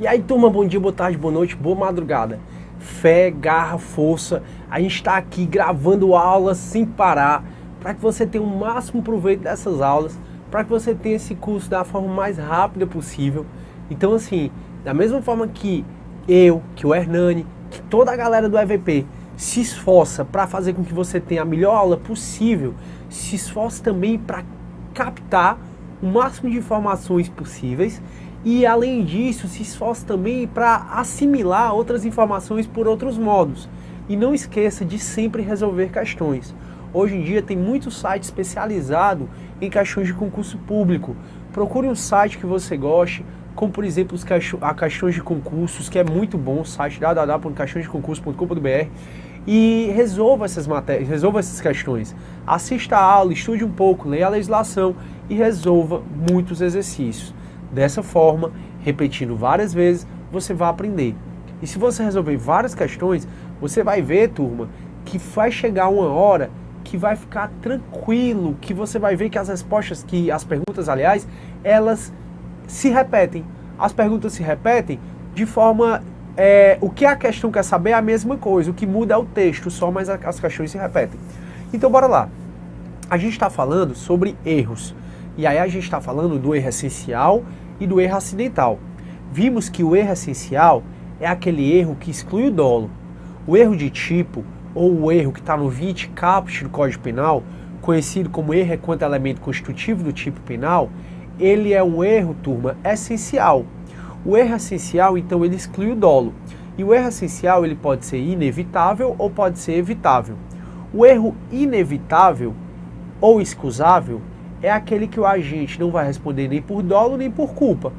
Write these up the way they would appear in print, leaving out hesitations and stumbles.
E aí, turma, bom dia, boa tarde, boa noite, boa madrugada. Fé, garra, força. A gente está aqui gravando aulas sem parar para que você tenha o máximo proveito dessas aulas, para que você tenha esse curso da forma mais rápida possível. Então, assim, da mesma forma que que o Hernani, que toda a galera do EVP se esforça para fazer com que você tenha a melhor aula possível, se esforça também para captar o máximo de informações possíveis e, além disso, se esforça também para assimilar outras informações por outros modos. E não esqueça de sempre resolver questões. Hoje em dia tem muito site especializado em questões de concurso público. Procure um site que você goste, como por exemplo a questões de concursos, que é muito bom, o site www.questõesdeconcurso.com.br, e resolva essas matérias, resolva essas questões. Assista a aula, estude um pouco, leia a legislação e resolva muitos exercícios. Dessa forma, repetindo várias vezes, você vai aprender. E se você resolver várias questões, você vai ver, turma, que vai chegar uma hora que vai ficar tranquilo, que você vai ver que as respostas, as perguntas, aliás, elas se repetem. As perguntas se repetem de forma... o que a questão quer saber é a mesma coisa, o que muda é o texto só, mas as questões se repetem. Então, bora lá. A gente está falando sobre erros. E aí a gente está falando do erro essencial e do erro acidental. Vimos que o erro essencial é aquele erro que exclui o dolo. O erro de tipo, ou o erro que está no 20 caput do Código Penal, conhecido como erro quanto elemento constitutivo do tipo penal, ele é um erro, turma, essencial. O erro essencial, então, ele exclui o dolo. E o erro essencial, ele pode ser inevitável ou pode ser evitável. O erro inevitável ou excusável é aquele que o agente não vai responder nem por dolo nem por culpa.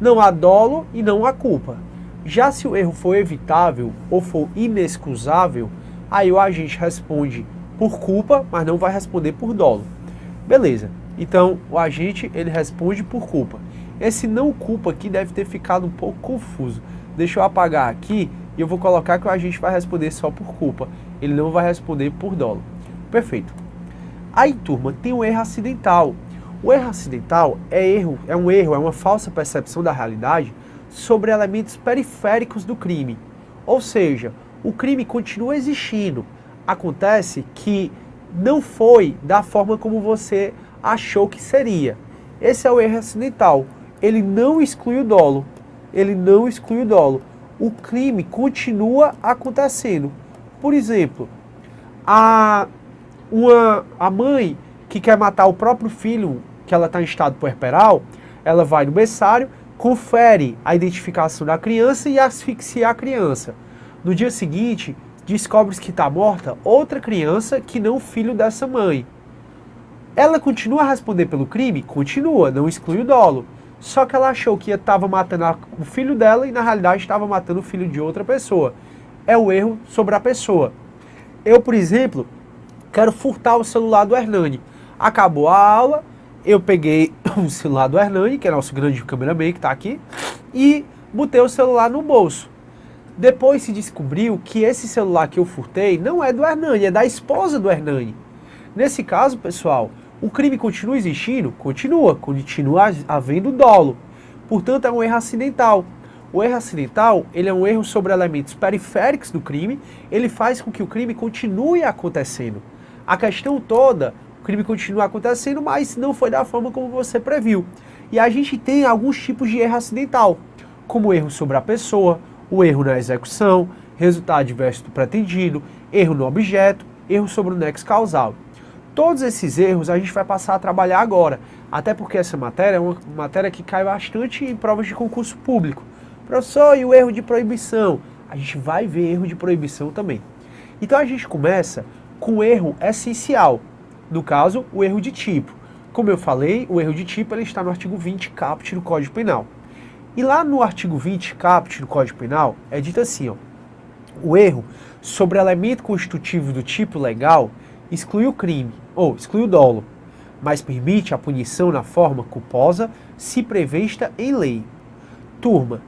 Não há dolo e não há culpa. Já se o erro for evitável ou for inexcusável, aí o agente responde por culpa, mas não vai responder por dolo. Beleza. Então, o agente, ele responde por culpa. Esse não culpa aqui deve ter ficado um pouco confuso. Deixa eu apagar aqui e eu vou colocar que o agente vai responder só por culpa. Ele não vai responder por dolo. Perfeito. Aí, turma, tem o erro acidental. O erro acidental é uma falsa percepção da realidade sobre elementos periféricos do crime. Ou seja, o crime continua existindo. Acontece que não foi da forma como você achou que seria. Esse é o erro acidental. Ele não exclui o dolo. Ele não exclui o dolo. O crime continua acontecendo. Por exemplo, a mãe que quer matar o próprio filho, que ela está em estado puerperal, ela vai no berçário, confere a identificação da criança e asfixia a criança. No dia seguinte, descobre que está morta outra criança que não o filho dessa mãe. Ela continua a responder pelo crime? Continua, não exclui o dolo. Só que ela achou que estava matando o filho dela e na realidade estava matando o filho de outra pessoa. É o erro sobre a pessoa. Eu, por exemplo, quero furtar o celular do Hernani. Acabou a aula, eu peguei o celular do Hernani, que é nosso grande cameraman que está aqui, e botei o celular no bolso. Depois se descobriu que esse celular que eu furtei não é do Hernani, é da esposa do Hernani. Nesse caso, pessoal, o crime continua existindo? Continua havendo dolo. Portanto, é um erro acidental. O erro acidental, ele é um erro sobre elementos periféricos do crime, ele faz com que o crime continue acontecendo. A questão toda, o crime continua acontecendo, mas não foi da forma como você previu. E a gente tem alguns tipos de erro acidental, como o erro sobre a pessoa, o erro na execução, resultado adverso do pretendido, erro no objeto, erro sobre o nexo causal. Todos esses erros a gente vai passar a trabalhar agora, até porque essa matéria é uma matéria que cai bastante em provas de concurso público. Professor, e o erro de proibição? A gente vai ver erro de proibição também. Então a gente começa com o erro essencial, no caso, o erro de tipo. Como eu falei, o erro de tipo ele está no artigo 20 caput do Código Penal. E lá no artigo 20 caput do Código Penal é dito assim, ó, o erro sobre elemento constitutivo do tipo legal exclui o crime, ou exclui o dolo, mas permite a punição na forma culposa se prevista em lei. Turma,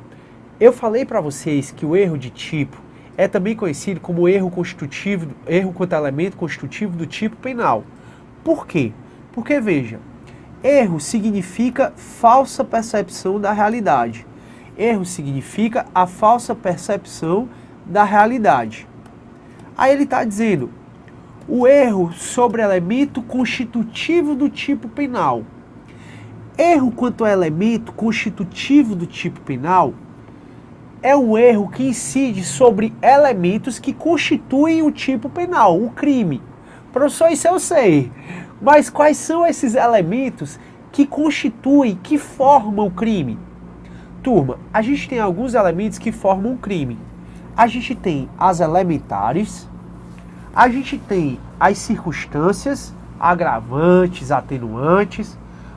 eu falei para vocês que o erro de tipo é também conhecido como erro quanto elemento constitutivo do tipo penal. Por quê? Porque, veja, erro significa falsa percepção da realidade. Erro significa a falsa percepção da realidade. Aí ele está dizendo, o erro sobre elemento constitutivo do tipo penal. Erro quanto a elemento constitutivo do tipo penal é um erro que incide sobre elementos que constituem o tipo penal, o crime. Professor, isso eu sei. Mas quais são esses elementos que constituem, que formam o crime? Turma, a gente tem alguns elementos que formam o crime. A gente tem as elementares, a gente tem as circunstâncias, agravantes, atenuantes,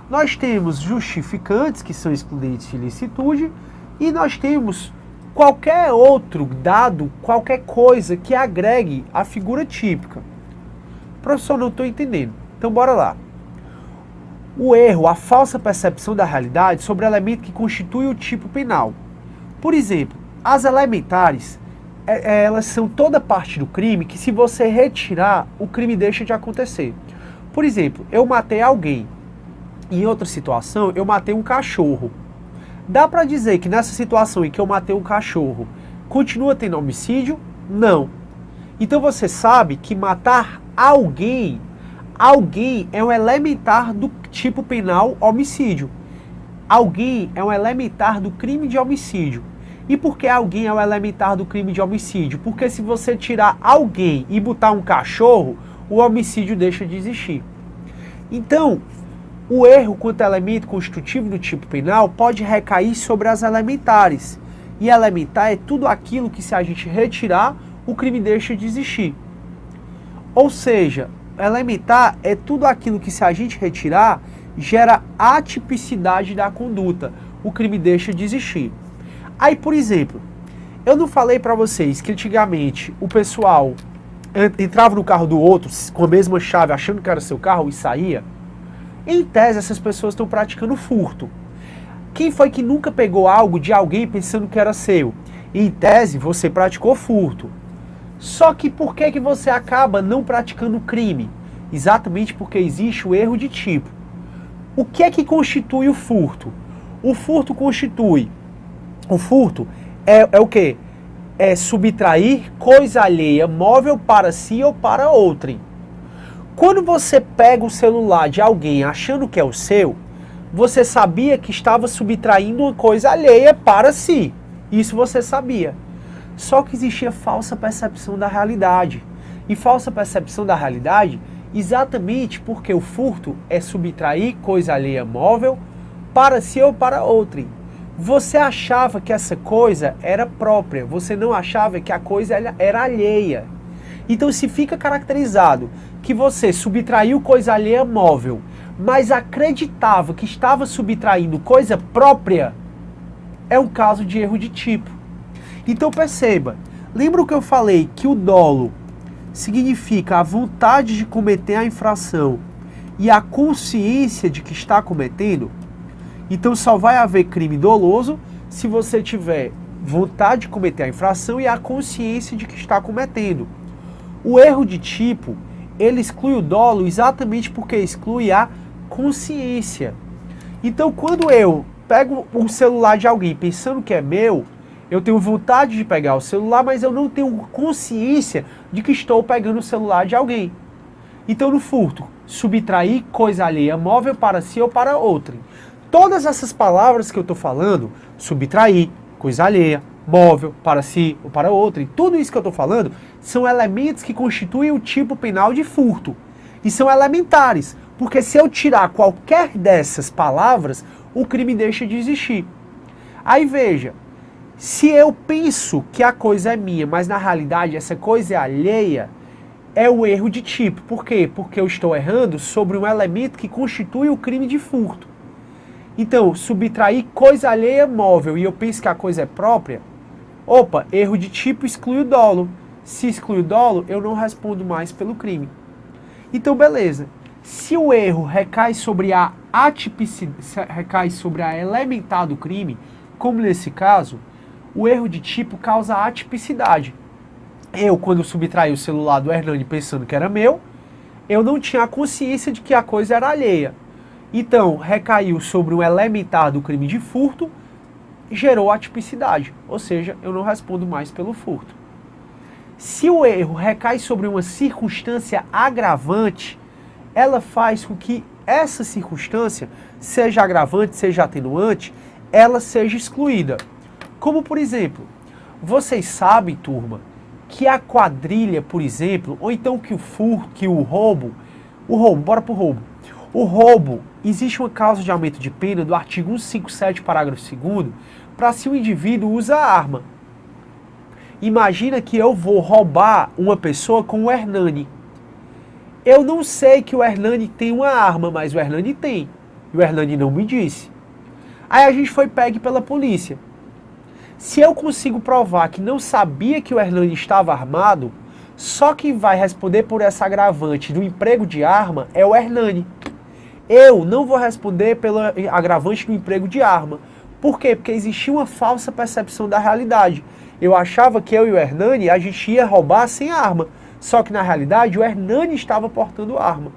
nós temos justificantes, que são excludentes de ilicitude, e nós temos qualquer outro dado, qualquer coisa que agregue a figura típica. Professor, não estou entendendo. Então bora lá. O erro, a falsa percepção da realidade sobre o elemento que constitui o tipo penal. Por exemplo, as elementares, elas são toda parte do crime que se você retirar, o crime deixa de acontecer. Por exemplo, eu matei alguém. Em outra situação, eu matei um cachorro. Dá para dizer que nessa situação em que eu matei um cachorro, continua tendo homicídio? Não. Então você sabe que matar alguém é um elementar do tipo penal homicídio. Alguém é um elementar do crime de homicídio. E por que alguém é um elementar do crime de homicídio? Porque se você tirar alguém e botar um cachorro, o homicídio deixa de existir. Então, o erro quanto elemento constitutivo do tipo penal pode recair sobre as elementares. E elementar é tudo aquilo que se a gente retirar, o crime deixa de existir. Ou seja, elementar é tudo aquilo que se a gente retirar, gera atipicidade da conduta. O crime deixa de existir. Aí, por exemplo, eu não falei para vocês que antigamente o pessoal entrava no carro do outro com a mesma chave achando que era seu carro e saía? Em tese, essas pessoas estão praticando furto. Quem foi que nunca pegou algo de alguém pensando que era seu? Em tese, você praticou furto. Só que por que você acaba não praticando crime? Exatamente porque existe o erro de tipo. O que é que constitui o furto? O furto é o quê? É subtrair coisa alheia móvel para si ou para outrem. Quando você pega o celular de alguém achando que é o seu, você sabia que estava subtraindo uma coisa alheia para si. Isso você sabia. Só que existia falsa percepção da realidade. E falsa percepção da realidade exatamente porque o furto é subtrair coisa alheia móvel para si ou para outrem. Você achava que essa coisa era própria, você não achava que a coisa era alheia. Então se fica caracterizado que você subtraiu coisa alheia móvel, mas acreditava que estava subtraindo coisa própria, é um caso de erro de tipo. Então perceba, lembra o que eu falei que o dolo significa a vontade de cometer a infração e a consciência de que está cometendo? Então só vai haver crime doloso se você tiver vontade de cometer a infração e a consciência de que está cometendo. O erro de tipo, ele exclui o dolo exatamente porque exclui a consciência. Então quando eu pego o celular de alguém pensando que é meu, eu tenho vontade de pegar o celular, mas eu não tenho consciência de que estou pegando o celular de alguém. Então no furto, subtrair coisa alheia móvel para si ou para outrem. Todas essas palavras que eu estou falando, subtrair, coisa alheia, móvel, para si ou para outrem, tudo isso que eu estou falando são elementos que constituem o tipo penal de furto. E são elementares, porque se eu tirar qualquer dessas palavras, o crime deixa de existir. Aí veja, se eu penso que a coisa é minha, mas na realidade essa coisa é alheia, é o erro de tipo. Por quê? Porque eu estou errando sobre um elemento que constitui o crime de furto. Então, subtrair coisa alheia móvel e eu penso que a coisa é própria, opa, erro de tipo exclui o dolo. Se exclui o dolo, eu não respondo mais pelo crime. Então, beleza. Se o erro recai sobre a atipicidade, recai sobre a elementar do crime, como nesse caso, o erro de tipo causa atipicidade. Eu, quando subtraí o celular do Hernani pensando que era meu, eu não tinha a consciência de que a coisa era alheia. Então, recaiu sobre o elementar do crime de furto gerou a tipicidade, ou seja, eu não respondo mais pelo furto. Se o erro recai sobre uma circunstância agravante, ela faz com que essa circunstância, seja agravante, seja atenuante, ela seja excluída. Como, por exemplo, vocês sabem, turma, que a quadrilha, por exemplo, ou então que o furto, que o roubo, bora pro roubo. O roubo, existe uma causa de aumento de pena do artigo 157, parágrafo 2º, para se o indivíduo usa a arma. Imagina que eu vou roubar uma pessoa com o Hernani. Eu não sei que o Hernani tem uma arma, mas o Hernani tem. E o Hernani não me disse. Aí a gente foi pegue pela polícia. Se eu consigo provar que não sabia que o Hernani estava armado, só quem vai responder por essa agravante do emprego de arma é o Hernani. Eu não vou responder pela agravante do emprego de arma. Por quê? Porque existia uma falsa percepção da realidade. Eu achava que eu e o Hernani, a gente ia roubar sem arma. Só que na realidade o Hernani estava portando arma.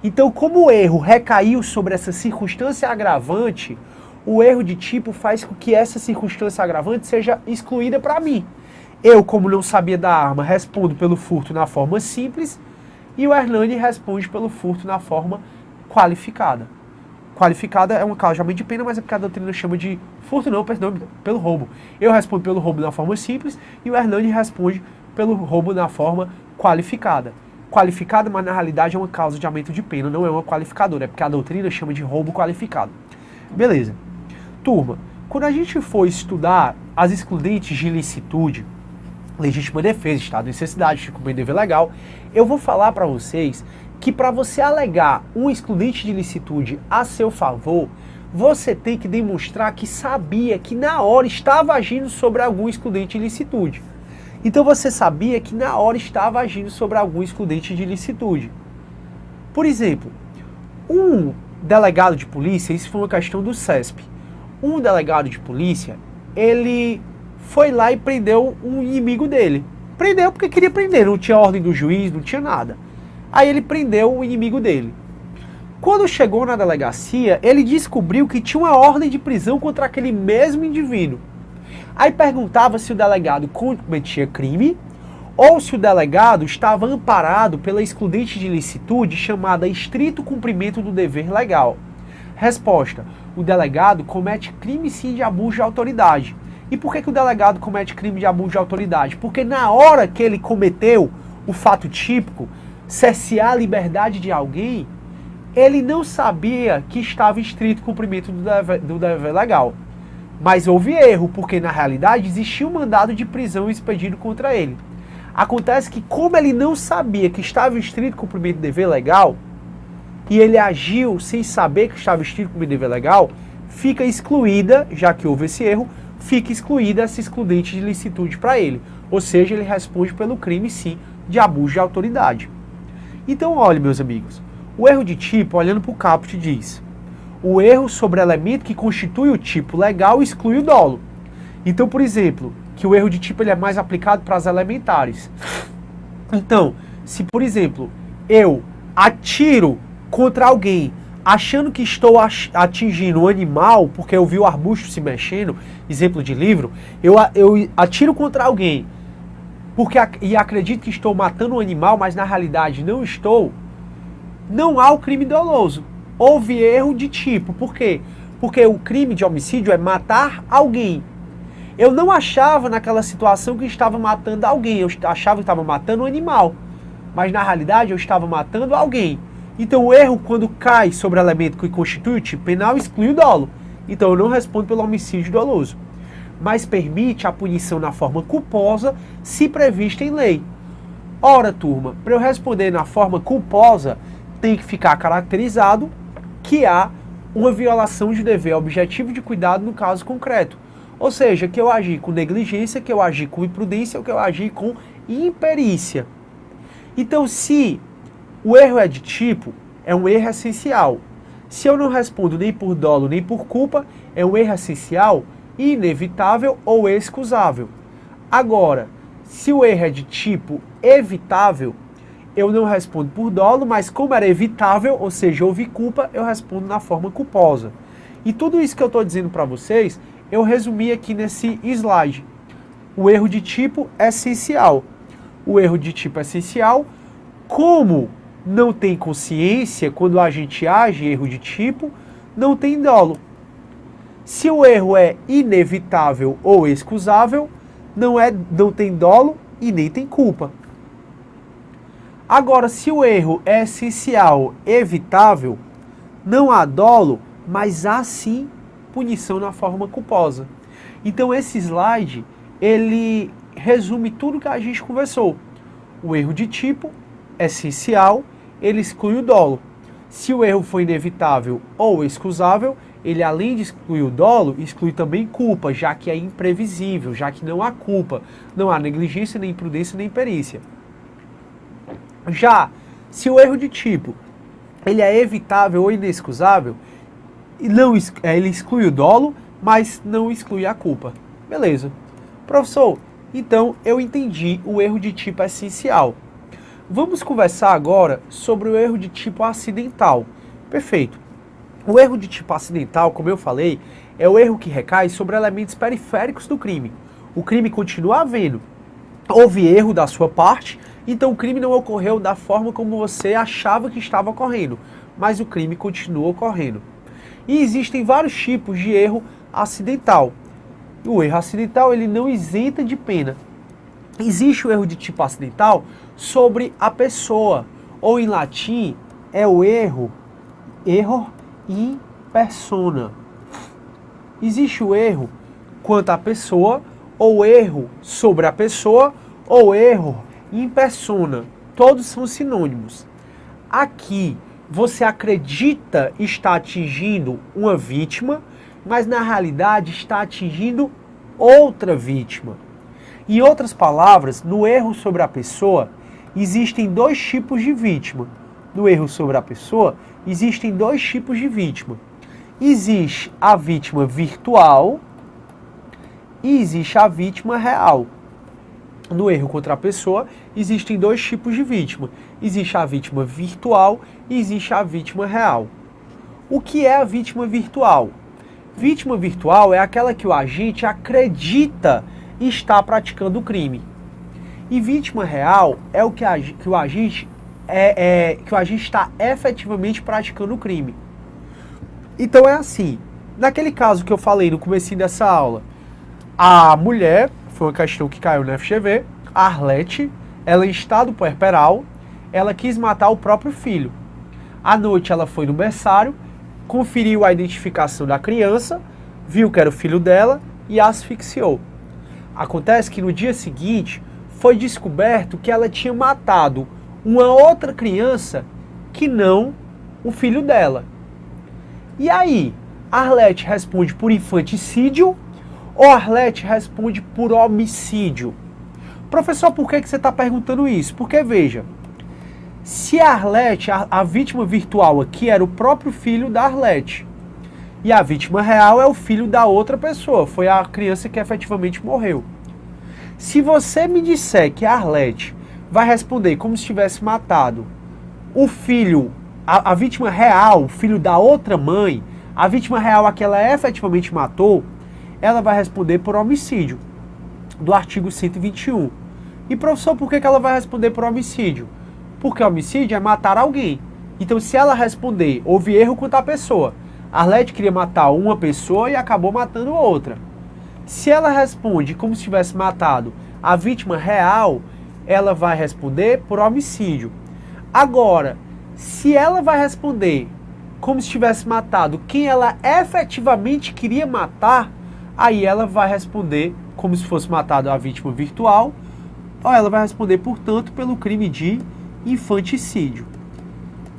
Então, como o erro recaiu sobre essa circunstância agravante, o erro de tipo faz com que essa circunstância agravante seja excluída para mim. Eu, como não sabia da arma, respondo pelo furto na forma simples e o Hernani responde pelo furto na forma qualificada. Qualificada é uma causa de aumento de pena, mas é porque a doutrina chama de furto, não, perdão, pelo roubo. Eu respondo pelo roubo na forma simples e o Hernani responde pelo roubo na forma qualificada. Qualificada, mas na realidade é uma causa de aumento de pena, não é uma qualificadora, é porque a doutrina chama de roubo qualificado. Beleza. Turma, quando a gente for estudar as excludentes de ilicitude, legítima defesa, estado de necessidade, cumprimento de dever legal, eu vou falar para vocês que para você alegar um excludente de ilicitude a seu favor, você tem que demonstrar que sabia que na hora estava agindo sobre algum excludente de ilicitude. Então você sabia que na hora estava agindo sobre algum excludente de ilicitude. Por exemplo, um delegado de polícia, isso foi uma questão do CESP, um delegado de polícia, ele foi lá e prendeu um inimigo dele. Prendeu porque queria prender, não tinha ordem do juiz, não tinha nada. Aí ele prendeu o inimigo dele. Quando chegou na delegacia, ele descobriu que tinha uma ordem de prisão contra aquele mesmo indivíduo. Aí perguntava se o delegado cometia crime ou se o delegado estava amparado pela excludente de ilicitude chamada estrito cumprimento do dever legal. Resposta: o delegado comete crime sim de abuso de autoridade. E por que o delegado comete crime de abuso de autoridade? Porque na hora que ele cometeu o fato típico, cercear a liberdade de alguém, ele não sabia que estava em estrito cumprimento do dever legal. Mas houve erro, porque na realidade existia um mandado de prisão expedido contra ele. Acontece que, como ele não sabia que estava em estrito cumprimento do dever legal, e ele agiu sem saber que estava em estrito cumprimento do dever legal, fica excluída, já que houve esse erro, fica excluída essa excludente de ilicitude para ele. Ou seja, ele responde pelo crime, sim, de abuso de autoridade. Então, olha, meus amigos, o erro de tipo, olhando para o caput, diz: o erro sobre elemento que constitui o tipo legal exclui o dolo. Então, por exemplo, que o erro de tipo ele é mais aplicado para as elementares. Então, se, por exemplo, eu atiro contra alguém achando que estou atingindo um animal, porque eu vi o arbusto se mexendo, exemplo de livro, eu atiro contra alguém e acredito que estou matando um animal, mas na realidade não estou, não há o crime doloso. Houve erro de tipo. Por quê? Porque o crime de homicídio é matar alguém. Eu não achava naquela situação que estava matando alguém, eu achava que estava matando um animal, mas na realidade eu estava matando alguém. Então o erro, quando cai sobre o elemento que constitui o tipo penal, exclui o dolo. Então eu não respondo pelo homicídio doloso, mas permite a punição na forma culposa se prevista em lei. Ora, turma, para eu responder na forma culposa, tem que ficar caracterizado que há uma violação de dever objetivo de cuidado no caso concreto. Ou seja, que eu agi com negligência, que eu agi com imprudência, ou que eu agi com imperícia. Então, se o erro é de tipo, é um erro essencial. Se eu não respondo nem por dolo nem por culpa, é um erro essencial, inevitável ou excusável. Agora, se o erro é de tipo evitável, eu não respondo por dolo, mas como era evitável, ou seja, houve culpa, eu respondo na forma culposa. E tudo isso que eu estou dizendo para vocês, eu resumi aqui nesse slide. O erro de tipo essencial. O erro de tipo essencial, como não tem consciência quando a gente age erro de tipo, não tem dolo. Se o erro é inevitável ou excusável, não tem dolo e nem tem culpa. Agora, se o erro é essencial, evitável, não há dolo, mas há sim punição na forma culposa. Então esse slide, ele resume tudo que a gente conversou. O erro de tipo essencial, ele exclui o dolo. Se o erro for inevitável ou excusável, ele além de excluir o dolo, exclui também culpa, já que é imprevisível, já que não há culpa, não há negligência, nem imprudência, nem perícia. Já, se o erro de tipo ele é evitável ou inexcusável, ele exclui o dolo, mas não exclui a culpa. Beleza. Professor, então eu entendi o erro de tipo essencial. Vamos conversar agora sobre o erro de tipo acidental. Perfeito. O erro de tipo acidental, como eu falei, é o erro que recai sobre elementos periféricos do crime. O crime continua havendo. Houve erro da sua parte, então o crime não ocorreu da forma como você achava que estava ocorrendo, mas o crime continua ocorrendo. E existem vários tipos de erro acidental. O erro acidental, ele não isenta de pena. Existe o erro de tipo acidental sobre a pessoa, ou em latim é o error in persona. Existe o erro quanto à pessoa, ou erro sobre a pessoa, ou erro in persona. Todos são sinônimos. Aqui você acredita estar atingindo uma vítima, mas na realidade está atingindo outra vítima. Em outras palavras, no erro sobre a pessoa, existem dois tipos de vítima. No erro sobre a pessoa, existem dois tipos de vítima. Existe a vítima virtual e existe a vítima real. No erro contra a pessoa, existem dois tipos de vítima. Existe a vítima virtual e existe a vítima real. O que é a vítima virtual? Vítima virtual é aquela que o agente acredita estar praticando o crime. E vítima real é o que o agente está efetivamente praticando o crime. Então é assim, naquele caso que eu falei no comecinho dessa aula, a mulher, foi uma questão que caiu no FGV, a Arlete, ela em estado puerperal, ela quis matar o próprio filho. À noite ela foi no berçário, conferiu a identificação da criança, viu que era o filho dela e a asfixiou. Acontece que no dia seguinte foi descoberto que ela tinha matado uma outra criança que não o filho dela. E aí, Arlete responde por infanticídio ou Arlete responde por homicídio? Professor, por que você está perguntando isso? Porque, veja, se a Arlete, a vítima virtual aqui era o próprio filho da Arlete, e a vítima real é o filho da outra pessoa, foi a criança que efetivamente morreu. Se você me disser que a Arlete vai responder como se tivesse matado o filho, a vítima real, o filho da outra mãe, a vítima real a que ela efetivamente matou, ela vai responder por homicídio, do artigo 121. E professor, por que ela vai responder por homicídio? Porque homicídio é matar alguém. Então se ela responder, houve erro contra a pessoa, Arlete queria matar uma pessoa e acabou matando outra. Se ela responde como se tivesse matado a vítima real, ela vai responder por homicídio. Agora, se ela vai responder como se tivesse matado quem ela efetivamente queria matar, aí ela vai responder como se fosse matado a vítima virtual, ou ela vai responder, portanto, pelo crime de infanticídio.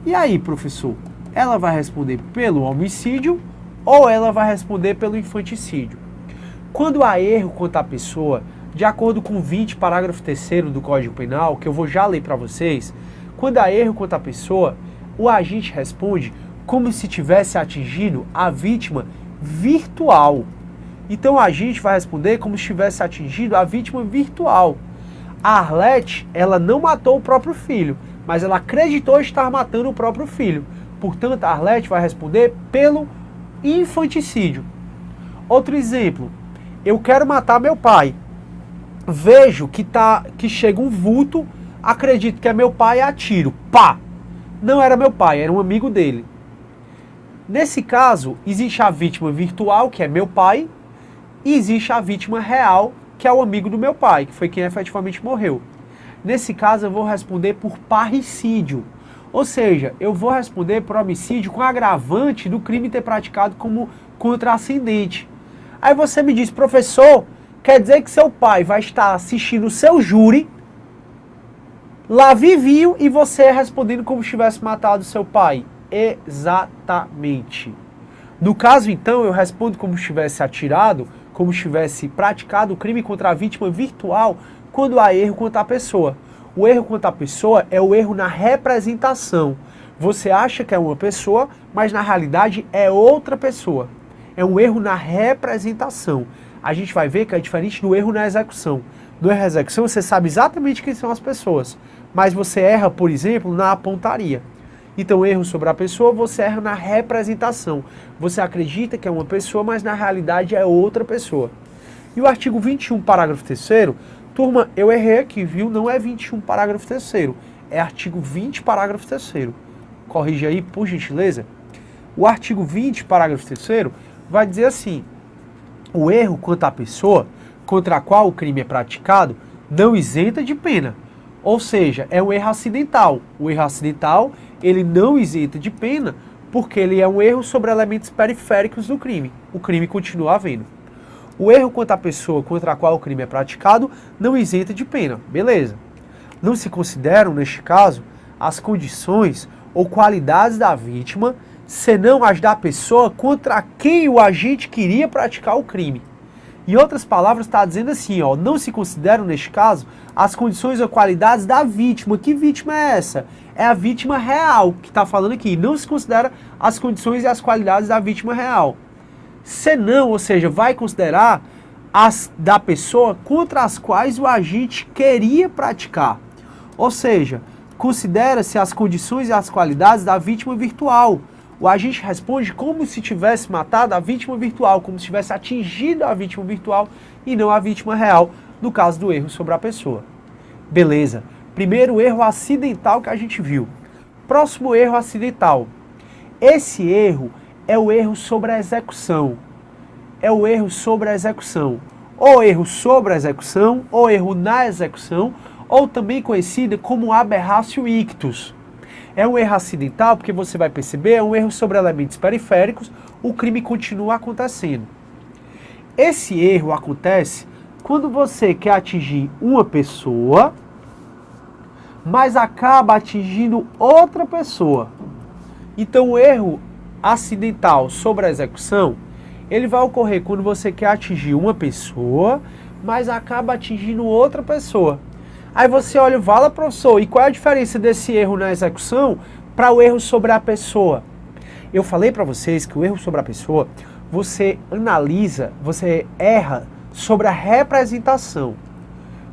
E aí, professor? Ela vai responder pelo homicídio ou ela vai responder pelo infanticídio? Quando há erro contra a pessoa, de acordo com 20, parágrafo 3º do Código Penal, que eu vou já ler para vocês, quando há erro contra a pessoa, o agente responde como se tivesse atingido a vítima virtual. Então o agente vai responder como se tivesse atingido a vítima virtual. A Arlete, ela não matou o próprio filho, mas ela acreditou estar matando o próprio filho. Portanto, a Arlete vai responder pelo infanticídio. Outro exemplo, eu quero matar meu pai. Vejo que chega um vulto, acredito que é meu pai e atiro. Pá! Não era meu pai, era um amigo dele. Nesse caso, existe a vítima virtual, que é meu pai, e existe a vítima real, que é o amigo do meu pai, que foi quem efetivamente morreu. Nesse caso, eu vou responder por parricídio. Ou seja, eu vou responder por homicídio com agravante do crime ter praticado como contra-ascendente. Aí você me diz, professor, quer dizer que seu pai vai estar assistindo o seu júri, lá vivinho, e você respondendo como se tivesse matado seu pai? Exatamente. No caso, então, eu respondo como se tivesse atirado, como se tivesse praticado o crime contra a vítima virtual, quando há erro contra a pessoa. O erro contra a pessoa é o erro na representação. Você acha que é uma pessoa, mas na realidade é outra pessoa. É um erro na representação. A gente vai ver que é diferente do erro na execução. No erro na execução você sabe exatamente quem são as pessoas, mas você erra, por exemplo, na pontaria. Então, erro sobre a pessoa, você erra na representação. Você acredita que é uma pessoa, mas na realidade é outra pessoa. E o artigo 21, parágrafo 3º, turma, eu errei aqui, viu? Não é 21, parágrafo 3º, é artigo 20, parágrafo 3º. Corrige aí, por gentileza. O artigo 20, parágrafo 3º, vai dizer assim: o erro quanto à pessoa contra a qual o crime é praticado não isenta de pena. Ou seja, é um erro acidental. O erro acidental, ele não isenta de pena, porque ele é um erro sobre elementos periféricos do crime. O crime continua havendo. O erro quanto à pessoa contra a qual o crime é praticado não isenta de pena. Beleza. Não se consideram, neste caso, as condições ou qualidades da vítima, senão as da pessoa contra quem o agente queria praticar o crime. Em outras palavras, está dizendo assim, ó, não se consideram, neste caso, as condições ou qualidades da vítima. Que vítima é essa? É a vítima real que está falando aqui. Não se considera as condições e as qualidades da vítima real. Senão, ou seja, vai considerar as da pessoa contra as quais o agente queria praticar. Ou seja, considera-se as condições e as qualidades da vítima virtual. O agente responde como se tivesse matado a vítima virtual, como se tivesse atingido a vítima virtual e não a vítima real, no caso do erro sobre a pessoa. Beleza. Primeiro erro acidental que a gente viu. Próximo erro acidental. Esse erro é o erro sobre a execução. É o erro sobre a execução. Ou erro sobre a execução, ou erro na execução, ou também conhecida como aberratio ictus. É um erro acidental porque você vai perceber, é um erro sobre elementos periféricos, o crime continua acontecendo. Esse erro acontece quando você quer atingir uma pessoa, mas acaba atingindo outra pessoa. Então o erro acidental sobre a execução, ele vai ocorrer quando você quer atingir uma pessoa, mas acaba atingindo outra pessoa. Aí você olha e fala, professor, e qual é a diferença desse erro na execução para o erro sobre a pessoa? Eu falei para vocês que o erro sobre a pessoa, você analisa, você erra sobre a representação.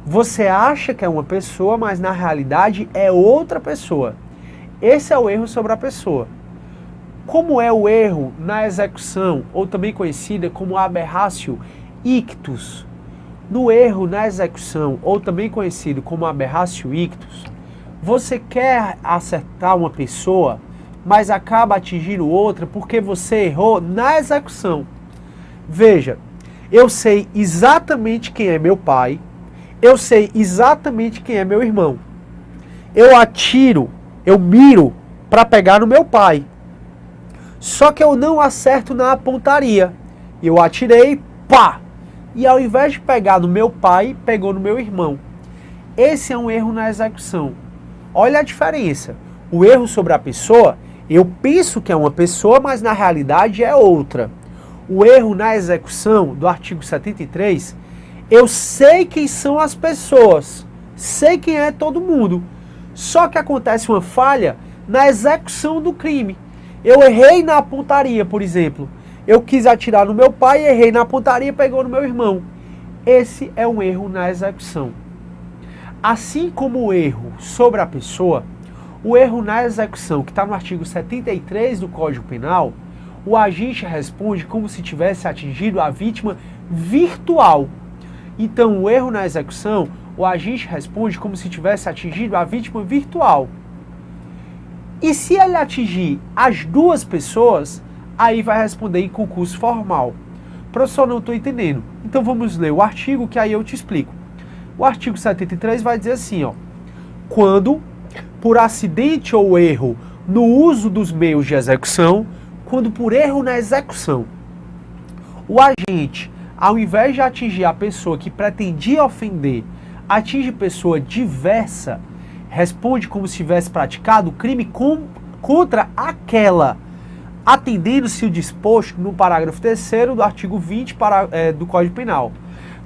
Você acha que é uma pessoa, mas na realidade é outra pessoa. Esse é o erro sobre a pessoa. Como é o erro na execução, ou também conhecida como aberratio ictus? No erro na execução, ou também conhecido como aberratio ictus, você quer acertar uma pessoa, mas acaba atingindo outra porque você errou na execução. Veja, eu sei exatamente quem é meu pai, eu sei exatamente quem é meu irmão. Eu atiro, eu miro para pegar no meu pai. Só que eu não acerto na pontaria. Eu atirei, pá! E ao invés de pegar no meu pai, pegou no meu irmão. Esse é um erro na execução. Olha a diferença. O erro sobre a pessoa, eu penso que é uma pessoa, mas na realidade é outra. O erro na execução do artigo 73, eu sei quem são as pessoas, sei quem é todo mundo. Só que acontece uma falha na execução do crime. Eu errei na pontaria, por exemplo. Eu quis atirar no meu pai, errei na pontaria, pegou no meu irmão. Esse é um erro na execução. Assim como o erro sobre a pessoa, o erro na execução, que está no artigo 73 do Código Penal, o agente responde como se tivesse atingido a vítima virtual. Então, o erro na execução, o agente responde como se tivesse atingido a vítima virtual. E se ele atingir as duas pessoas, aí vai responder em concurso formal. Professor, não estou entendendo. Então vamos ler o artigo que aí eu te explico. O artigo 73 vai dizer assim, ó. Quando, por acidente ou erro no uso dos meios de execução, quando por erro na execução, o agente, ao invés de atingir a pessoa que pretendia ofender, atinge pessoa diversa, responde como se tivesse praticado o crime contra aquela, atendendo-se o disposto no parágrafo 3º do artigo 20 do Código Penal.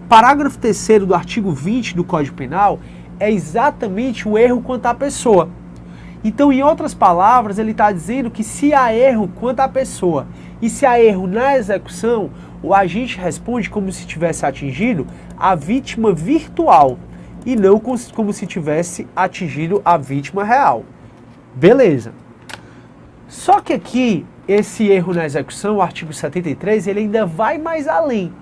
Parágrafo 3º do artigo 20 do Código Penal é exatamente o erro quanto à pessoa. Então, em outras palavras, ele está dizendo que se há erro quanto à pessoa e se há erro na execução, o agente responde como se tivesse atingido a vítima virtual e não como se tivesse atingido a vítima real. Beleza. Só que aqui, esse erro na execução, o artigo 73, ele ainda vai mais além.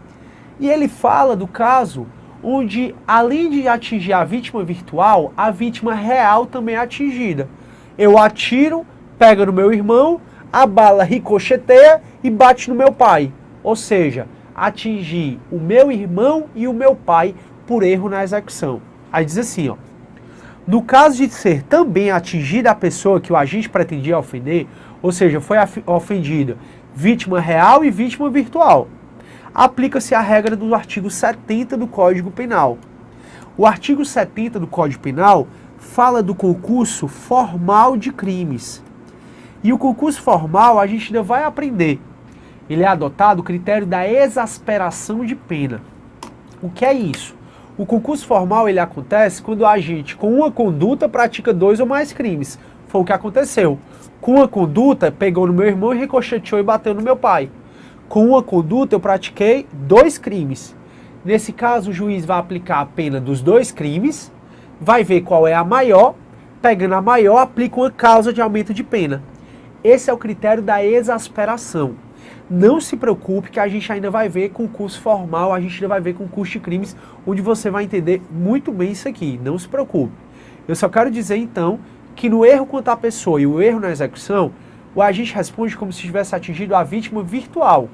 E ele fala do caso onde, além de atingir a vítima virtual, a vítima real também é atingida. Eu atiro, pega no meu irmão, a bala ricocheteia e bate no meu pai. Ou seja, atingir o meu irmão e o meu pai por erro na execução. Aí diz assim, ó. No caso de ser também atingida a pessoa que o agente pretendia ofender, ou seja, foi ofendida vítima real e vítima virtual, aplica-se a regra do artigo 70 do Código Penal. O artigo 70 do Código Penal fala do concurso formal de crimes. E o concurso formal a gente ainda vai aprender. Ele é adotado o critério da exasperação de pena. O que é isso? O concurso formal ele acontece quando o agente com uma conduta pratica 2 ou mais crimes. Foi o que aconteceu. Com uma conduta, pegou no meu irmão e ricocheteou e bateu no meu pai. Com uma conduta eu pratiquei 2 crimes. Nesse caso o juiz vai aplicar a pena dos 2 crimes, vai ver qual é a maior, pegando a maior aplica uma causa de aumento de pena. Esse é o critério da exasperação. Não se preocupe que a gente ainda vai ver concurso formal, a gente ainda vai ver concurso de crimes, onde você vai entender muito bem isso aqui, não se preocupe. Eu só quero dizer então que no erro quanto à pessoa e o erro na execução, o agente responde como se tivesse atingido a vítima virtual.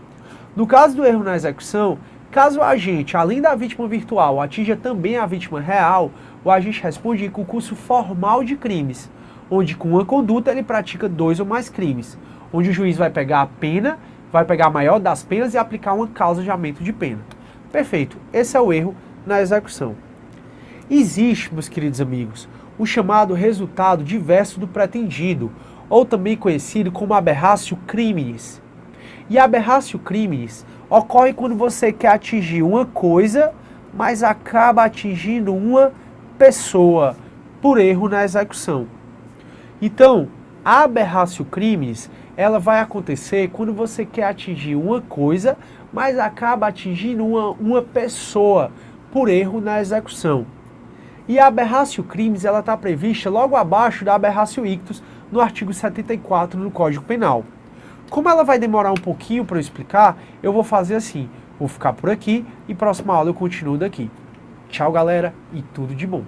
No caso do erro na execução, caso o agente, além da vítima virtual, atinja também a vítima real, o agente responde em concurso formal de crimes, onde com uma conduta ele pratica 2 ou mais crimes, onde o juiz vai pegar a pena, vai pegar a maior das penas e aplicar uma causa de aumento de pena. Perfeito, esse é o erro na execução. Existe, meus queridos amigos, o chamado resultado diverso do pretendido, ou também conhecido como aberratio criminis. E aberratio criminis ocorre quando você quer atingir uma coisa, mas acaba atingindo uma pessoa por erro na execução. Então, a aberratio criminis, ela vai acontecer quando você quer atingir uma coisa, mas acaba atingindo uma pessoa por erro na execução. E a aberratio criminis, ela está prevista logo abaixo da aberratio ictus, no artigo 74 do Código Penal. Como ela vai demorar um pouquinho para eu explicar, eu vou fazer assim. Vou ficar por aqui e próxima aula eu continuo daqui. Tchau, galera, e tudo de bom.